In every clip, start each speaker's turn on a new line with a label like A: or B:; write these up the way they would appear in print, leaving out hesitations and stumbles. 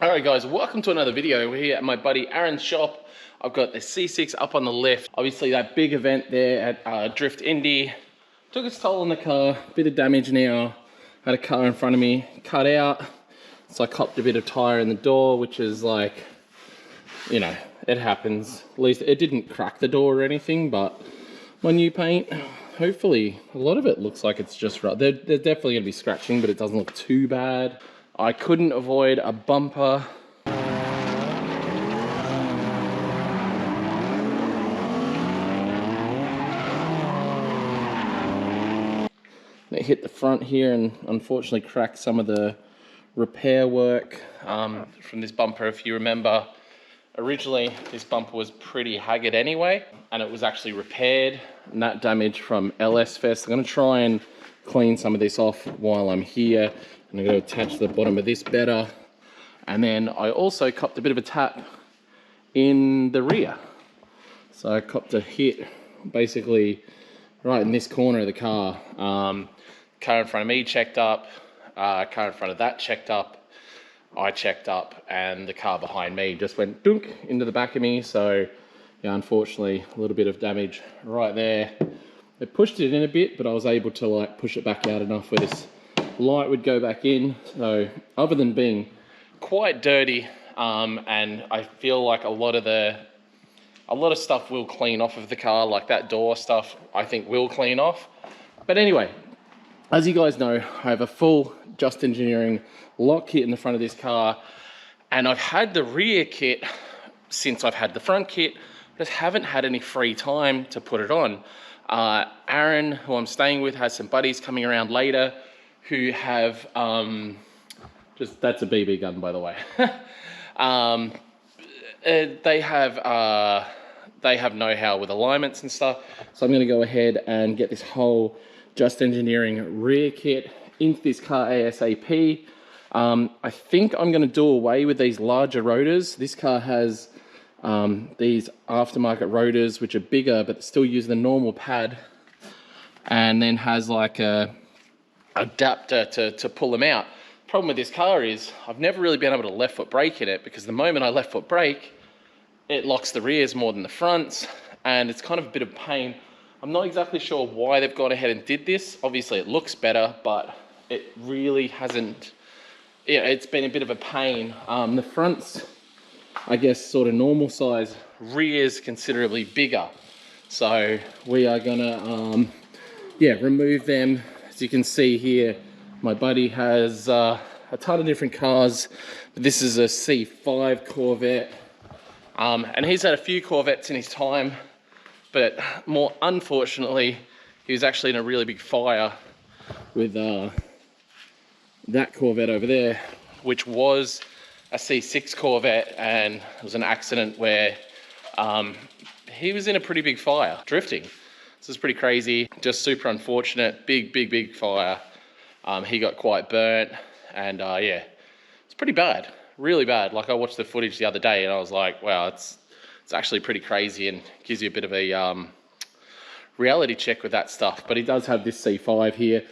A: Alright guys, welcome to another video. We're here at my buddy Aaron's shop. I've got the C6 up on the left. Obviously that big event there at Drift Indy took its toll on the car, bit of damage now. Had a car in front of me cut out, so I copped a bit of tire in the door, which is like, you know, it happens. At least it didn't crack the door or anything, but my new paint, hopefully a lot of it looks like it's just right. There's definitely gonna be scratching, but it doesn't look too bad. I couldn't avoid a bumper. It hit the front here and unfortunately cracked some of the repair work from this bumper. If you remember, originally this bumper was pretty haggard anyway, and it was actually repaired, and that damage from LS Fest. I'm gonna try and clean some of this off while I'm here. And I'm going to attach the bottom of this better. And then I also copped a bit of a tap in the rear. So I copped a hit basically right in this corner of the car. Car in front of me checked up, car in front of that checked up, I checked up, and the car behind me just went dunk into the back of me. So yeah, unfortunately a little bit of damage right there. It pushed it in a bit, but I was able to like push it back out enough where this light would go back in. So other than being quite dirty, and I feel like a lot of stuff will clean off of the car, like that door stuff I think will clean off. But anyway, as you guys know, I have a full Just Engineering lock kit in the front of this car, and I've had the rear kit since I've had the front kit, but haven't had any free time to put it on. Aaron, who I'm staying with, has some buddies coming around later who have, that's a BB gun, by the way. They have know-how with alignments and stuff. So I'm gonna go ahead and get this whole Just Engineering rear kit into this car ASAP. I think I'm gonna do away with these larger rotors. This car has these aftermarket rotors, which are bigger, but still use the normal pad, and then has like a adapter to pull them out. Problem with this car is I've never really been able to left foot brake in it, because the moment I left foot brake, it locks the rears more than the fronts, and it's kind of a bit of pain. I'm not exactly sure why they've gone ahead and did this. Obviously it looks better, but it really hasn't. Yeah, it's been a bit of a pain. The fronts, I guess, sort of normal size, rears considerably bigger. So we are gonna remove them. As you can see here, my buddy has a ton of different cars, but this is a C5 Corvette, and he's had a few Corvettes in his time, but more unfortunately, he was actually in a really big fire with that Corvette over there, which was a C6 Corvette, and it was an accident where he was in a pretty big fire, drifting. This is pretty crazy, just super unfortunate, big fire. He got quite burnt, and yeah, it's pretty bad, really bad. Like I watched the footage the other day and I was like, wow, it's actually pretty crazy, and gives you a bit of a reality check with that stuff. But he does have this C5 here,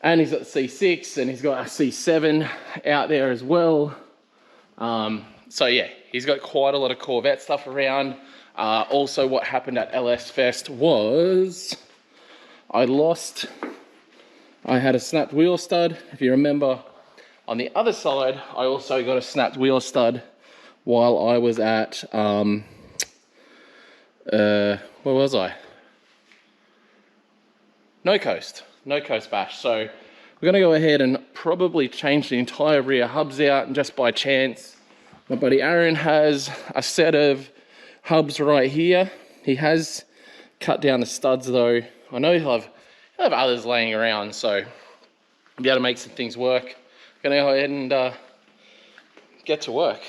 A: and he's got the C6, and he's got a C7 out there as well. So yeah, he's got quite a lot of Corvette stuff around. Also, what happened at LS Fest was I had a snapped wheel stud. If you remember, on the other side, I also got a snapped wheel stud while I was at, where was I? No Coast Bash. So we're gonna go ahead and probably change the entire rear hubs out, and just by chance, my buddy Aaron has a set of hubs right here. He has cut down the studs though. I know he'll have others laying around, so I'll be able to make some things work. I'm gonna go ahead and get to work.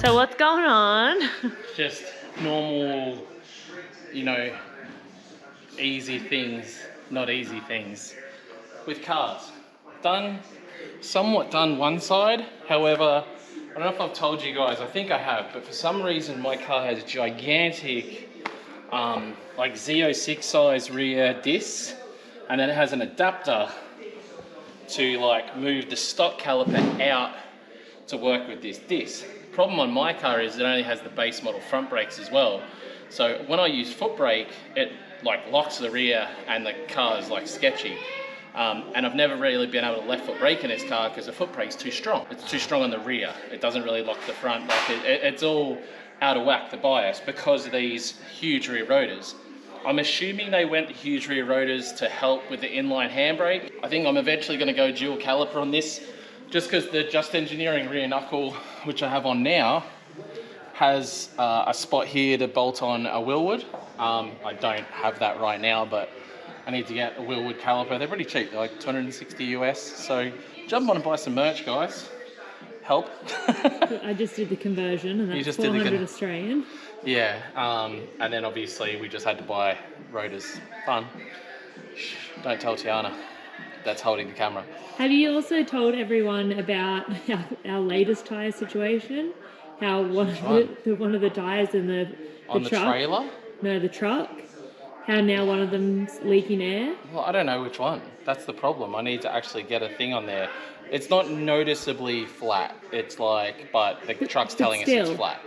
B: So what's going on?
A: Just normal, you know, easy things, not easy things with cars. Somewhat done one side. However, I don't know if I've told you guys, I think I have, but for some reason my car has gigantic, like Z06 size rear discs, and then it has an adapter to like move the stock caliper out to work with this disc. Problem on my car is it only has the base model front brakes as well. So when I use foot brake, it like locks the rear and the car is like sketchy. And I've never really been able to left foot brake in this car because the foot brake's too strong. It's too strong on the rear. It doesn't really lock the front. Like it's all out of whack, the bias, because of these huge rear rotors. I'm assuming they went the huge rear rotors to help with the inline handbrake. I think I'm eventually going to go dual caliper on this, just because the Just Engineering rear knuckle, which I have on now, has a spot here to bolt on a Willwood. I don't have that right now, but I need to get a Willwood caliper. They're pretty cheap. They're like 260 US. So jump on and buy some merch, guys. Help.
B: I just did the conversion, and that's 400 Australian.
A: Yeah, and then obviously we just had to buy rotors. Fun. Shh, don't tell Tiana. That's holding the camera.
B: Have you also told everyone about our latest tyre situation? How one of the tyres in the
A: on the
B: truck,
A: trailer?
B: No, the truck. How now one of them's leaking air?
A: Well, I don't know which one. That's the problem. I need to actually get a thing on there. It's not noticeably flat. It's like, but the truck's telling us it's flat.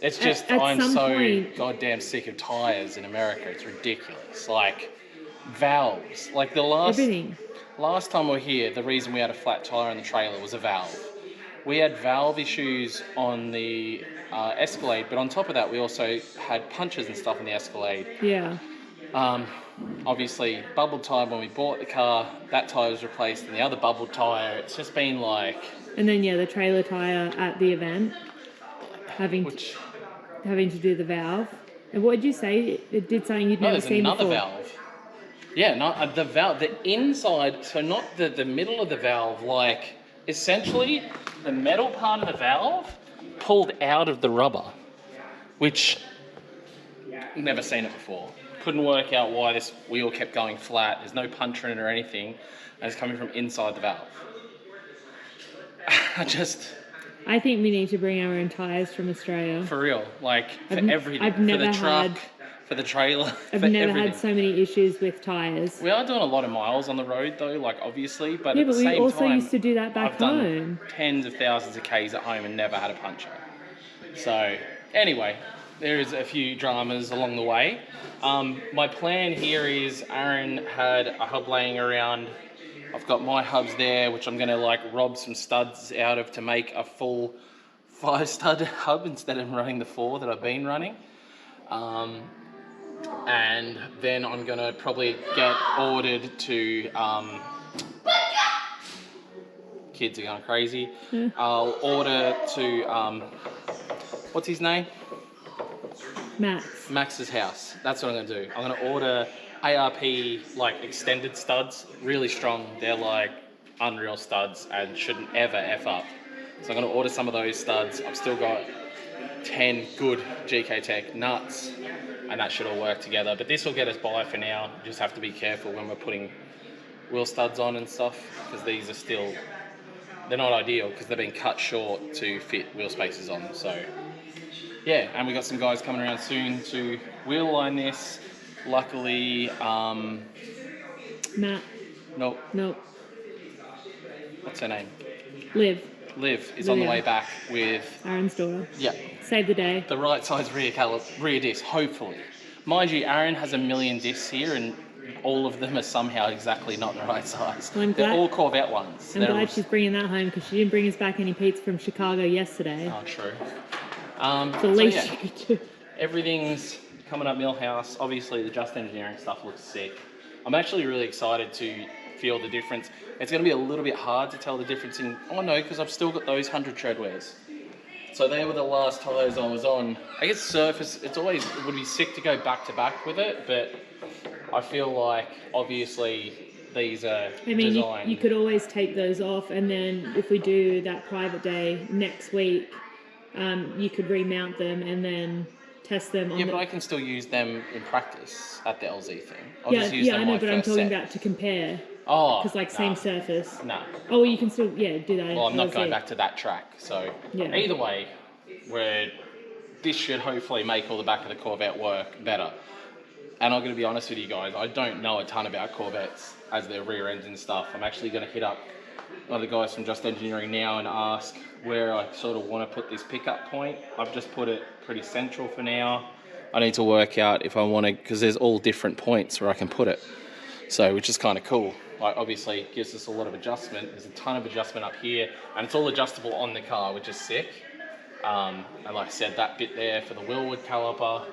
A: It's just, I'm so goddamn sick of tyres in America. It's ridiculous. Like, valves. Like last time we were here, the reason we had a flat tyre on the trailer was a valve. We had valve issues on the Escalade, but on top of that, we also had punches and stuff in the Escalade.
B: Yeah.
A: Obviously, bubbled tyre when we bought the car, that tyre was replaced, and the other bubbled tyre, it's just been like...
B: And then, yeah, the trailer tyre at the event, having to do the valve. And what did you say? It did something you'd never seen before.
A: No, there's another valve. Yeah, not the valve, the inside, so not the middle of the valve, like, essentially, the metal part of the valve pulled out of the rubber, which never seen it before. Couldn't work out why this wheel kept going flat. There's no puncher in it or anything, and it's coming from inside the valve.
B: I think we need to bring our own tyres from Australia.
A: For real, like for everything. For the truck, for the trailer.
B: I've never had so many issues with tyres.
A: We are doing a lot of miles on the road though, like obviously, but
B: yeah,
A: at the same time,
B: we also used to do that back home.
A: I've done tens of thousands of Ks at home and never had a puncture. So anyway, there is a few dramas along the way. My plan here is Aaron had a hub laying around. I've got my hubs there, which I'm going to like rob some studs out of to make a full 5-stud hub instead of running the 4 that I've been running. And then I'm going to probably get ordered to... kids are going crazy. Yeah. I'll order to... what's his name? Max's house. That's what I'm going to do. I'm going to order ARP like extended studs, really strong. They're like unreal studs and shouldn't ever F up. So I'm going to order some of those studs. I've still got 10 good GK Tech nuts and that should all work together. But this will get us by for now. You just have to be careful when we're putting wheel studs on and stuff because these are still, they're not ideal because they've been cut short to fit wheel spaces on. So yeah, and we got some guys coming around soon to wheel line this. Luckily,
B: Matt.
A: Nope. What's her name? Liv is on the way back with
B: Aaron's daughter.
A: Yeah.
B: Save the day.
A: The right size rear disc, hopefully. Mind you, Aaron has a million discs here and all of them are somehow exactly not the right size. Well, they're all Corvette ones.
B: I'm glad she's bringing that home because she didn't bring us back any pizza from Chicago yesterday.
A: Oh, true.
B: The least she could do.
A: Everything's coming up Millhouse. Obviously, the Just Engineering stuff looks sick. I'm actually really excited to feel the difference. It's going to be a little bit hard to tell the difference in... Oh, no, because I've still got those 100 treadwears. So they were the last tyres I was on. I guess surface, it would be sick to go back to back with it, but I feel like, obviously, these are designed...
B: You could always take those off, and then if we do that private day next week, you could remount them and then test them on
A: Yeah, but I can still use them in practice at the LZ thing. I'll
B: yeah,
A: just use
B: yeah,
A: them
B: I know,
A: my
B: but I'm
A: first
B: talking
A: set.
B: about to compare.
A: Oh,
B: Because like same surface.
A: No.
B: Oh, well, you can still do that.
A: Well, I'm not going back to that track. So
B: Yeah.
A: either way, this should hopefully make all the back of the Corvette work better. And I'm going to be honest with you guys, I don't know a ton about Corvettes as their rear ends and stuff. I'm actually going to hit up one of the guys from Just Engineering now and ask where I sort of want to put this pickup point. I've just put it pretty central for now. I need to work out if I want to, because there's all different points where I can put it. So, which is kind of cool. Like, obviously, it gives us a lot of adjustment. There's a ton of adjustment up here, and it's all adjustable on the car, which is sick. And like I said, that bit there for the wheelwood caliper,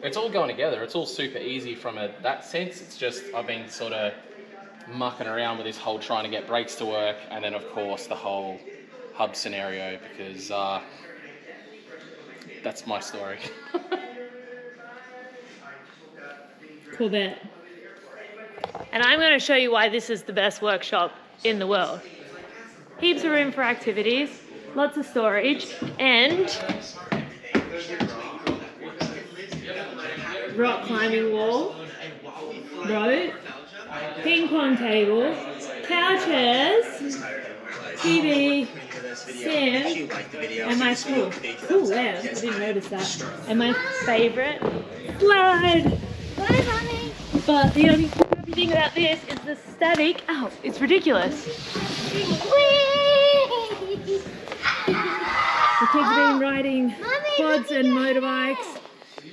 A: it's all going together. It's all super easy from that sense. It's just I've been sort of mucking around with this whole trying to get brakes to work, and then of course the whole hub scenario, because that's my story.
B: Corvette. And I'm going to show you why this is the best workshop in the world. Heaps of room for activities, lots of storage, and rock climbing wall, road, ping pong table, couches, TV, stand, and my cool, yeah, I didn't notice that. And my favourite slide.
C: Bye, Mommy.
B: But the only crappy thing about this is the static. Oh, it's ridiculous. The kids have been riding quads and motorbikes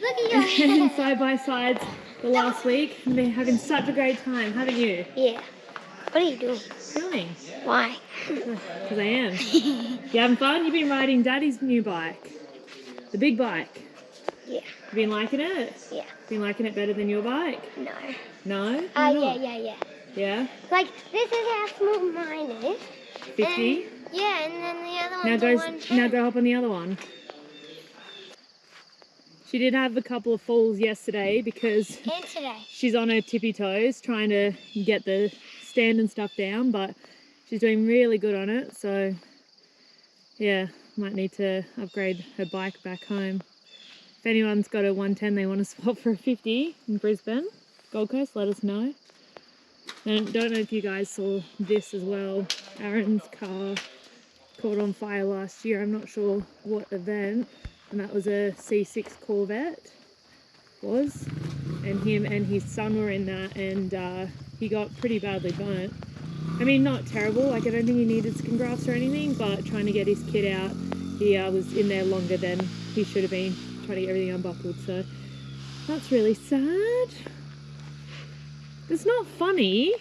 C: Look at your
B: and side-by-sides the last week, and they're having such a great time, haven't you?
C: Yeah. What are you doing?
B: Filming.
C: Why?
B: Because I am. You having fun? You've been riding Daddy's new bike. The big bike.
C: Yeah.
B: You been liking it?
C: Yeah.
B: Been liking it better than your bike?
C: No.
B: No? Why not?
C: Yeah.
B: Yeah?
C: Like, this is how small mine is.
B: 50?
C: And, yeah, and then the other
B: Now
C: one's
B: go,
C: a 110.
B: now go hop on the other one. She did have a couple of falls yesterday because
C: And today.
B: she's on her tippy toes trying to get the stand and stuff down, but she's doing really good on it. So yeah, might need to upgrade her bike back home. If anyone's got a 110 they want to swap for a 50 in Brisbane, Gold Coast, let us know. And don't know if you guys saw this as well. Aaron's car caught on fire last year. I'm not sure what event, and that was a C6 Corvette was, and him and his son were in that, and he got pretty badly burnt. I mean, not terrible, like I don't think he needed skin grafts or anything, but trying to get his kid out, he was in there longer than he should have been, trying to get everything unbuckled, so that's really sad. It's not funny.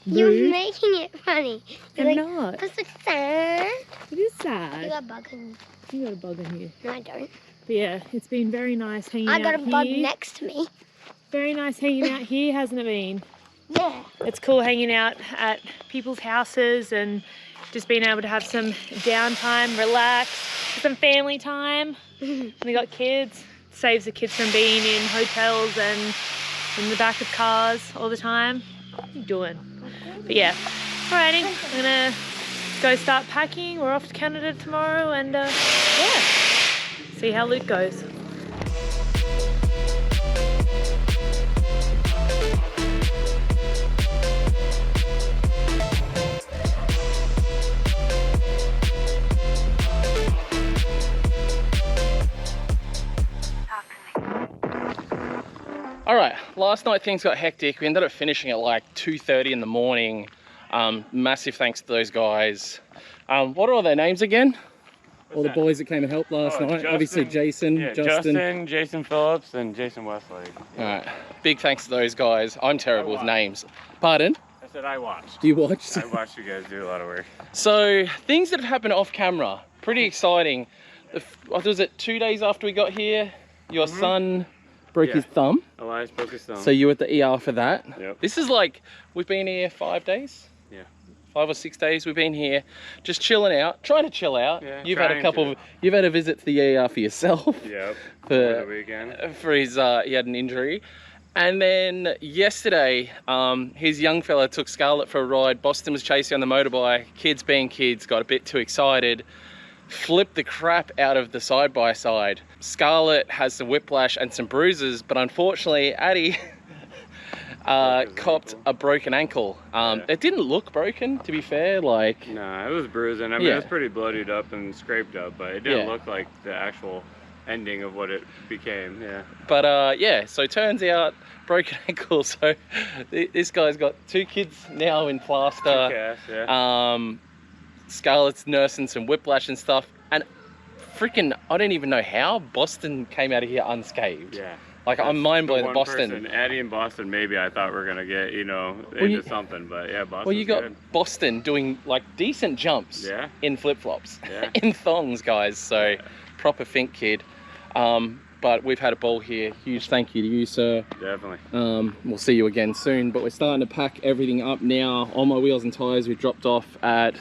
C: You're
B: Rude.
C: making it funny. You're
B: I'm
C: like,
B: not.
C: that's like sad.
B: It is
C: You
B: sad.
C: got a bug on you.
B: You got a bug on you.
C: No, I don't.
B: But yeah, it's been very nice hanging out
C: I got a
B: here.
C: bug next to me.
B: Very nice hanging out here, hasn't it been?
C: Yeah.
B: It's cool hanging out at people's houses and just being able to have some downtime, relax, some family time. We got kids. It saves the kids from being in hotels and in the back of cars all the time. What are you doing? But yeah, alrighty, I'm gonna go start packing. We're off to Canada tomorrow, and yeah, see how Luke goes.
A: All right, last night things got hectic. We ended up finishing at like 2:30 in the morning. Massive thanks to those guys. What are all their names again? All the boys that came and helped last night.
D: Justin,
A: Obviously Jason,
D: yeah,
A: Justin.
D: Jason Phillips, and Jason Westlake.
A: All right, big thanks to those guys. I'm terrible with names. Pardon?
D: I said I watched.
A: Do you watch?
D: I watched you guys do a lot of work.
A: So things that have happened off camera, pretty exciting. What was it, 2 days after we got here, your son broke his thumb.
D: Elias broke his thumb.
A: So you were at the ER for that.
D: Yep.
A: This is like, we've been here 5 days.
D: Yeah.
A: 5 or 6 days we've been here, just chilling out, trying to chill out.
D: Yeah,
A: You've had a couple of, you've had a visit to the ER for yourself.
D: Yep.
A: For
D: the weekend.
A: For his, he had an injury. And then yesterday, his young fella took Scarlett for a ride. Boston was chasing on the motorbike. Kids being kids, got a bit too excited. flipped the crap out of the side-by-side. Scarlett has some whiplash and some bruises, but unfortunately Addie copped a broken ankle. It didn't look broken, to be fair, like...
D: Nah, it was bruising. I mean, it was pretty bloodied up and scraped up, but it didn't look like the actual ending of what it became, yeah. But
A: yeah, so turns out, broken ankle, so this guy's got 2 kids now in plaster.
D: 2 casts, yeah.
A: Scarlett's nursing some whiplash and stuff, and freaking, I don't even know how Boston came out of here unscathed.
D: Yeah.
A: Like, I'm mind blown at Boston.
D: Person, Addie in Boston, maybe I thought we were gonna get, you know, into something, but yeah, Boston.
A: Well, you got
D: good.
A: Boston doing like decent jumps in flip-flops, in thongs, guys. So proper Fink kid. But we've had a ball here. Huge thank you to you, sir.
D: Definitely.
A: We'll see you again soon. But we're starting to pack everything up now. All my wheels and tires we dropped off at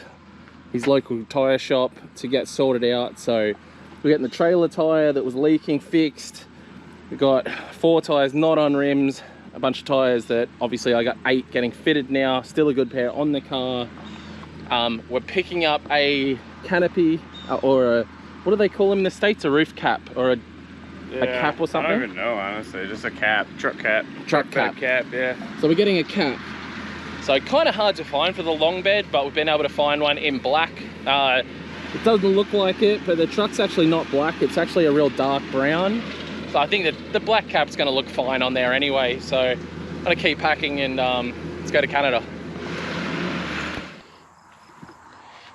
A: his local tire shop to get sorted out. So we're getting the trailer tire that was leaking fixed. We've got 4 tires not on rims, a bunch of tires that obviously I got 8 getting fitted now, still a good pair on the car. We're picking up a canopy or a, what do they call them in the States? A roof cap or a cap or something?
D: I don't even know, honestly, just a cap, truck cap.
A: Truck cap,
D: yeah.
A: So we're getting a cap. So kind of hard to find for the long bed, but we've been able to find one in black. It doesn't look like it, but the truck's actually not black, it's actually a real dark brown. So I think that the black cap's gonna look fine on there anyway. So I'm gonna keep packing and let's go to Canada.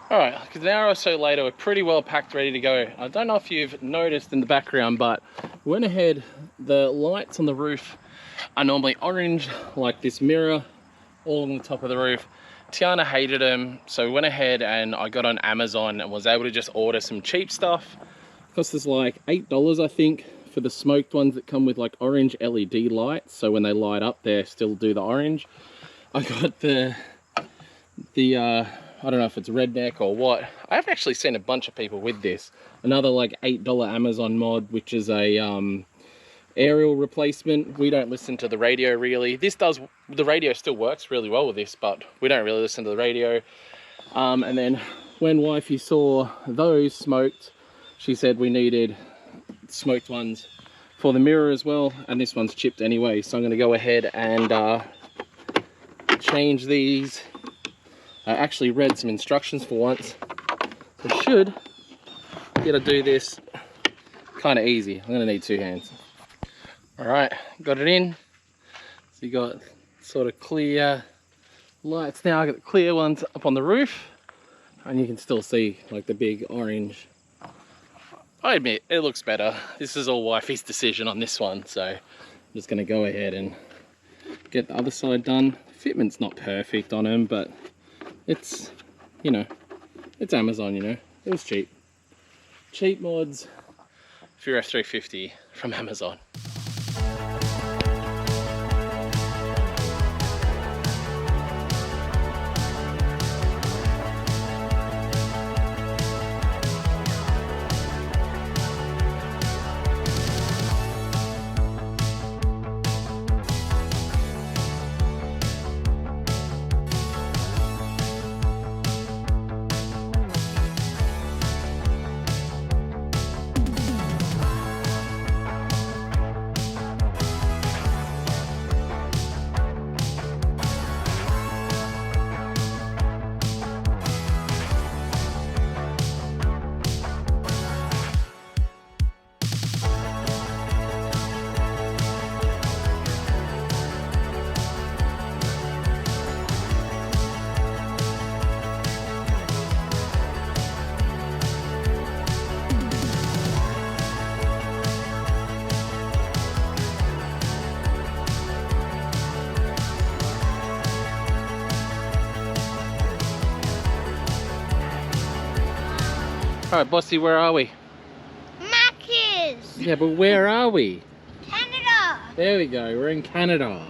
A: All right, because an hour or so later, we're pretty well packed, ready to go. I don't know if you've noticed in the background, but we went ahead, the lights on the roof are normally orange, like this mirror, all on the top of the roof. Tiana hated them, so we went ahead and I got on Amazon and was able to just order some cheap stuff. Cost us like $8, I think, for the smoked ones that come with like orange LED lights, so when they light up they still do the orange. I got the I don't know if it's redneck or what. I've actually seen a bunch of people with this. Another like $8 Amazon mod, which is a aerial replacement. We don't listen to the radio really. This does, the radio still works really well with this, but we don't really listen to the radio. And then when wifey saw those smoked, she said we needed smoked ones for the mirror as well, and this one's chipped anyway, so I'm going to go ahead and change these. I actually read some instructions for once, so I should be able to do this kind of easy. I'm going to need 2 hands. All right, got it in. So you got sort of clear lights now. I got the clear ones up on the roof, and you can still see like the big orange. I admit, it looks better. This is all wifey's decision on this one, so I'm just gonna go ahead and get the other side done. Fitment's not perfect on them, but it's, you know, it's Amazon, you know. It was cheap. Cheap mods for your F350 from Amazon. All right, Bossy, where are we?
C: Macca's.
A: Yeah, but where are we?
C: Canada.
A: There we go, we're in Canada.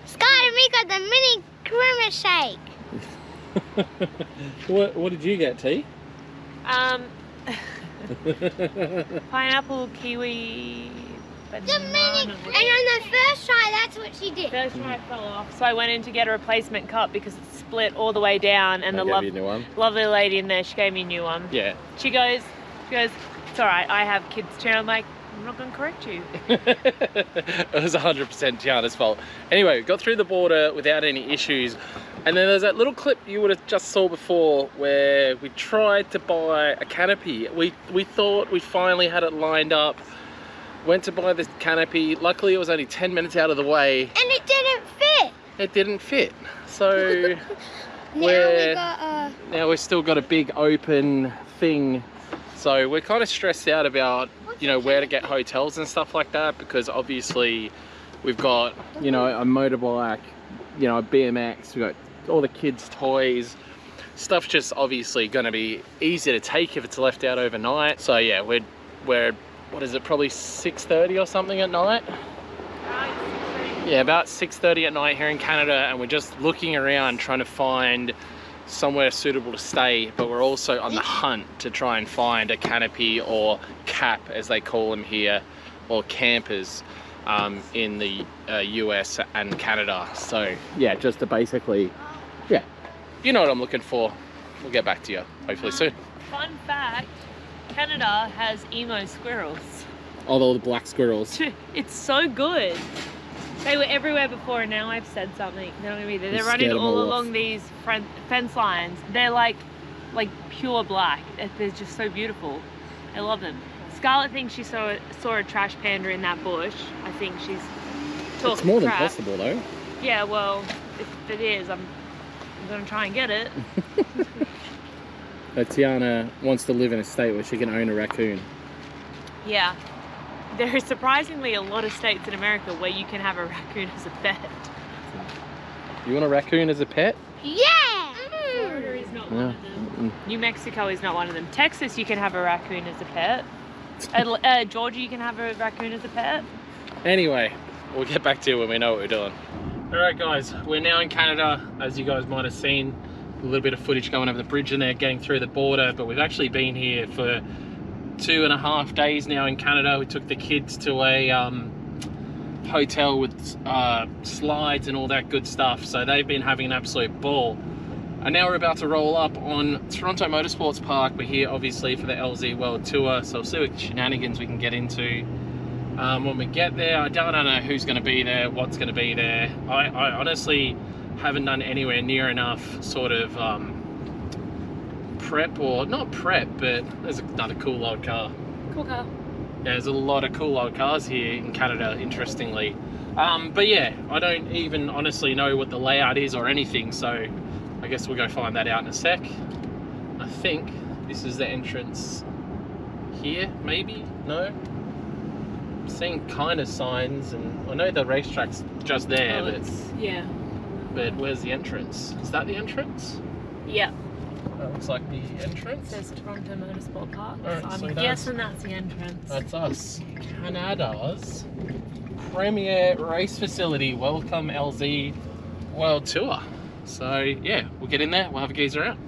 C: Scott and me got the mini creamer shake.
A: What did you get, T?
B: Pineapple, kiwi,
C: And on the first try, that's what she did.
B: First try it fell off, so I went in to get a replacement cup because it split all the way down, and
A: I gave you a new one.
B: lovely lady in there, she gave me a new one.
A: Yeah.
B: She goes, it's all right, I have kids too. I'm like, I'm not going to correct you.
A: It was 100% Tiana's fault. Anyway, we got through the border without any issues. And then there's that little clip you would have just saw before where we tried to buy a canopy. We thought we finally had it lined up. Went to buy this canopy. Luckily, it was only 10 minutes out of the way.
C: And it didn't fit.
A: It didn't fit. So now we've still got a big open thing. So we're kind of stressed out about, you know, where to get hotels and stuff like that, because obviously we've got, you know, a motorbike, you know, a BMX, we've got all the kids' toys. Stuff's just obviously going to be easy to take if it's left out overnight. So yeah, we're what is it, probably 6:30 or something at night? Yeah, about 6:30 at night here in Canada, and we're just looking around trying to find somewhere suitable to stay, but we're also on the hunt to try and find a canopy or cap, as they call them here, or campers in the US and Canada. So yeah, just to basically, yeah, you know what I'm looking for. We'll get back to you hopefully soon.
B: Fun fact, Canada has emo squirrels.
A: All the black squirrels.
B: It's so good. They were everywhere before, and now I've said something. They're not gonna be there. They're running all along these fence lines. They're like pure black. They're just so beautiful. I love them. Scarlett thinks she saw a trash panda in that bush. I think she's talking
A: It's more
B: crap.
A: than possible though.
B: Yeah, well, if it is, I'm gonna try and get it.
A: Tiana wants to live in a state where she can own a raccoon.
B: Yeah. There are surprisingly a lot of states in America where you can have a raccoon as a pet.
A: You want a raccoon as a pet?
C: Yeah!
B: Florida is not one of them. New Mexico is not one of them. Texas, you can have a raccoon as a pet. Georgia, you can have a raccoon as a pet.
A: Anyway, we'll get back to you when we know what we're doing. Alright guys, we're now in Canada. As you guys might have seen, a little bit of footage going over the bridge in there, getting through the border, but we've actually been here for 2.5 days now in Canada. We took the kids to a hotel with slides and all that good stuff, so they've been having an absolute ball. And now we're about to roll up on Toronto Motorsports Park. We're here obviously for the LZ World Tour, so we'll see what shenanigans we can get into when we get there. I don't know who's going to be there, what's going to be there. I honestly haven't done anywhere near enough sort of prep, or not prep, but there's another cool old car.
B: Cool car.
A: Yeah, there's a lot of cool old cars here in Canada, interestingly. But yeah, I don't even honestly know what the layout is or anything, so I guess we'll go find that out in a sec. I think this is the entrance here, maybe? No? I'm seeing kind of signs, and I know the racetrack's just there,
B: yeah.
A: But where's the entrance? Is that the entrance?
B: Yeah.
A: That looks like the entrance.
B: It says Toronto Motorsport Park.
A: Alright,
B: So
A: so
B: I'm guessing that's the entrance.
A: That's us. Canada's premier race facility. Welcome LZ World Tour. So yeah, we'll get in there, we'll have a gaze around.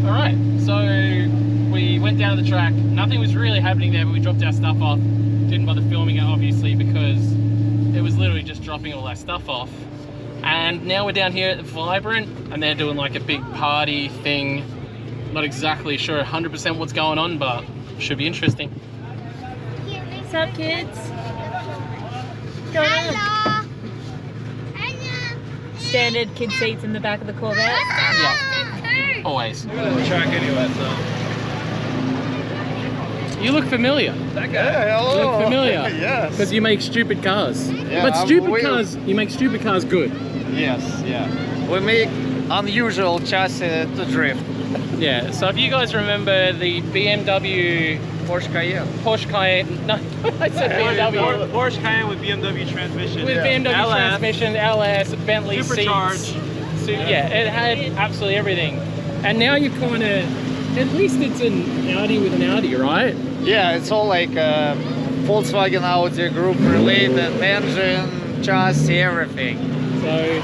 A: Alright, so we went down to the track. Nothing was really happening there, but we dropped our stuff off. Didn't bother filming it, obviously, because it was literally just dropping all our stuff off. And now we're down here at the Vibrant, and they're doing like a big party thing. Not exactly sure 100% what's going on, but should be interesting.
B: What's up, kids?
C: Hello!
B: Standard kid seats in the back of the Corvette.
A: Yeah. Always.
D: We're on the track anyway, so.
A: You look familiar.
D: That guy. Hello.
A: You look familiar.
D: Yes.
A: Because you make stupid cars.
D: Yeah,
A: But you make stupid cars good.
D: Yes, yeah. We make unusual chassis to drift.
A: Yeah, so if you guys remember the BMW
E: Porsche Cayenne.
A: Porsche Cayenne. No, I said BMW.
E: Porsche Cayenne with BMW transmission.
A: With BMW
E: LS.
A: transmission, LS, Bentley
E: Supercharged.
A: seats. So, yeah, it had absolutely everything. And now you kind of, at least it's an Audi with an Audi, right?
E: Yeah, it's all like Volkswagen Audi group related, engine, chassis, everything.
A: So,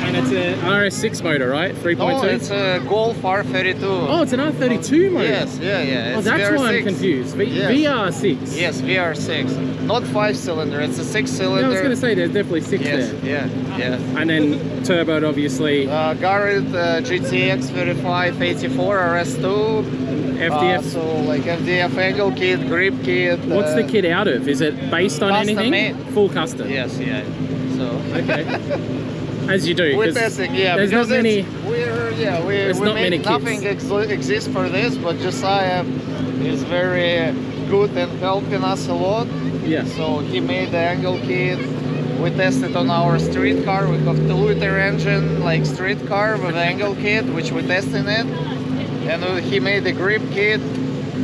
A: and it's a RS6 motor, right? 3.2?
E: No, it's a Golf R32.
A: Oh, it's an R32 motor.
E: Yes, yeah.
A: Oh,
E: It's
A: that's why I'm
E: VR6.
A: confused.
E: Yes.
A: VR6.
E: Yes, VR6. Not 5-cylinder, it's a 6-cylinder.
A: Yeah, I was going to say there's definitely 6
E: Yes,
A: there.
E: yeah.
A: And then turboed, obviously.
E: Garrett GTX 3584 RS2.
A: FDF.
E: So like FDF angle kit, grip kit.
A: What's the kit out of? Is it based on
E: custom
A: anything?
E: made.
A: Full custom.
E: Yes, yeah. So
A: Okay. As you do.
E: we're
A: 'cause
E: testing, yeah.
A: There's not
E: because
A: many.
E: we
A: not many
E: make
A: kits.
E: nothing exists for this, but Josiah is very good and helping us a lot.
A: Yeah.
E: So he made the angle kit. We tested on our street car. We have 2-liter engine, like street car with angle kit, which we tested it. And he made the grip kit.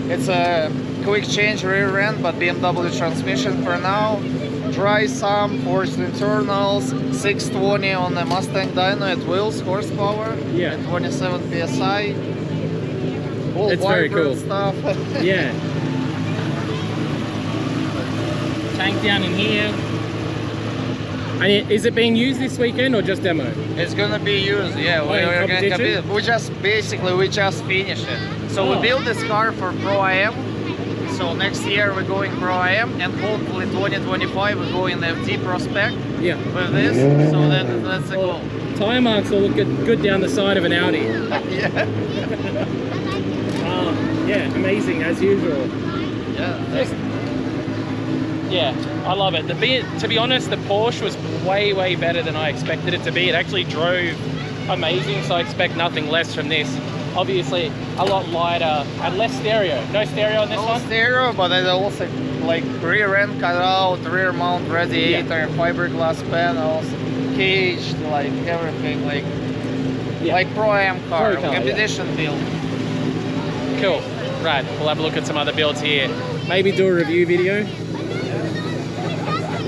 E: It's a quick change rear end, but BMW transmission for now. Dry sump, forced internals, 620 on the Mustang dyno at wheels, horsepower,
A: Yeah.
E: and 27 psi. All
A: It's very
E: vibrant
A: cool.
E: stuff.
A: Yeah. Tank down in here. And is it being used this weekend or just demo?
E: It's gonna be used, yeah.
A: in
E: We're gonna
A: competition?
E: compete. We just finished it. So
A: Oh.
E: we built this car for Pro AM. So next year we're going Pro AM, and hopefully 2025 we're going FD Pro Spec
A: Yeah.
E: with this. So that's the goal.
A: Tire marks all look good down the side of an Audi.
E: Yeah.
A: Yeah, amazing as usual.
E: Yeah.
A: Yeah, I love it. To be honest, the Porsche was way better than I expected it to be. It actually drove amazing, so I expect nothing less from this. Obviously, a lot lighter and less stereo. No stereo on this
E: No
A: one?
E: stereo, but it also like rear end cut out, rear mount radiator, fiberglass panels, caged, like everything, like Pro Am car,
A: Pro car,
E: competition build.
A: Cool. Right, we'll have a look at some other builds here. Maybe do a review video.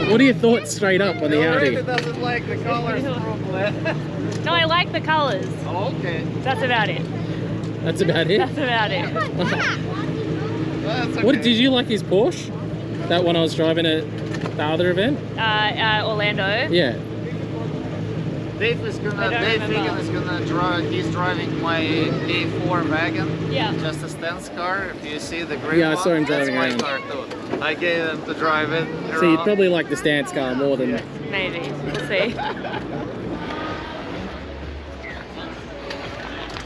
A: What are your thoughts straight up on the Audi?
E: Doesn't like the colors, probably.
B: No, I like the colours.
E: Oh, okay.
B: That's about it.
A: That's about it?
B: That's about it.
E: That's okay.
A: What did you like his Porsche? That one I was driving at the other event?
B: Orlando.
A: Yeah.
E: Dave
B: remember.
E: Figan is gonna drive. He's driving my A4 wagon.
B: Yeah.
E: Just a stance car. If you see the green
A: Yeah, I
E: one,
A: saw him driving
E: that's
A: around.
E: my car too. I gave him to drive it.
A: So you'd
E: around.
A: probably like the stance car more than...
B: Maybe. We'll see.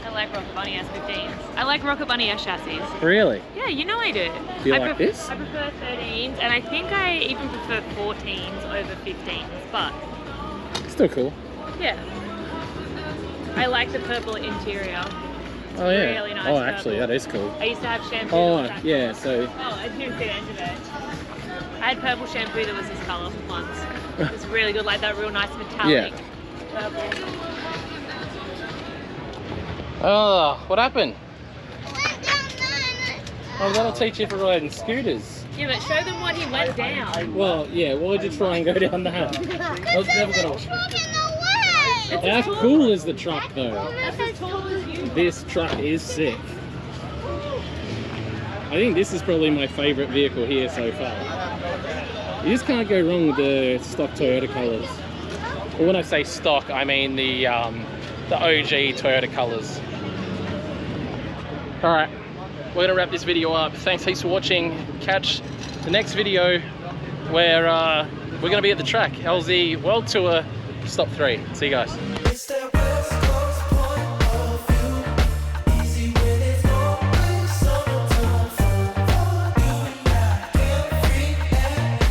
B: I like Rocket Bunny S15s. I like Rocket Bunny S chassis.
A: Really?
B: Yeah, you know I do.
A: Do you
B: I
A: like this?
B: I prefer 13s, and I think I even prefer 14s over 15s, but
A: Still cool.
B: yeah. I like the purple interior.
A: Oh yeah.
B: Really nice
A: Oh, actually,
B: purple.
A: that is cool.
B: I used to have shampoo.
A: Oh,
B: that was
A: yeah, so...
B: Oh, I didn't see the end of it. I had purple shampoo that was this colour once. It was really good, like that real nice metallic purple.
A: Oh, what happened? Oh, that'll teach you for riding scooters.
B: Yeah, but show them what he went down.
A: Well, yeah, why'd you try and go down that? I was never gonna... How
B: tall.
A: cool is the truck though?
B: That's as tall as you.
A: This truck is sick. I think this is probably my favourite vehicle here so far. You just can't go wrong with the stock Toyota colours. Well, when I say stock, I mean the OG Toyota colours. Alright, we're going to wrap this video up. Thanks heaps for watching. Catch the next video where we're going to be at the track. LZ World Tour Stop 3. See you guys.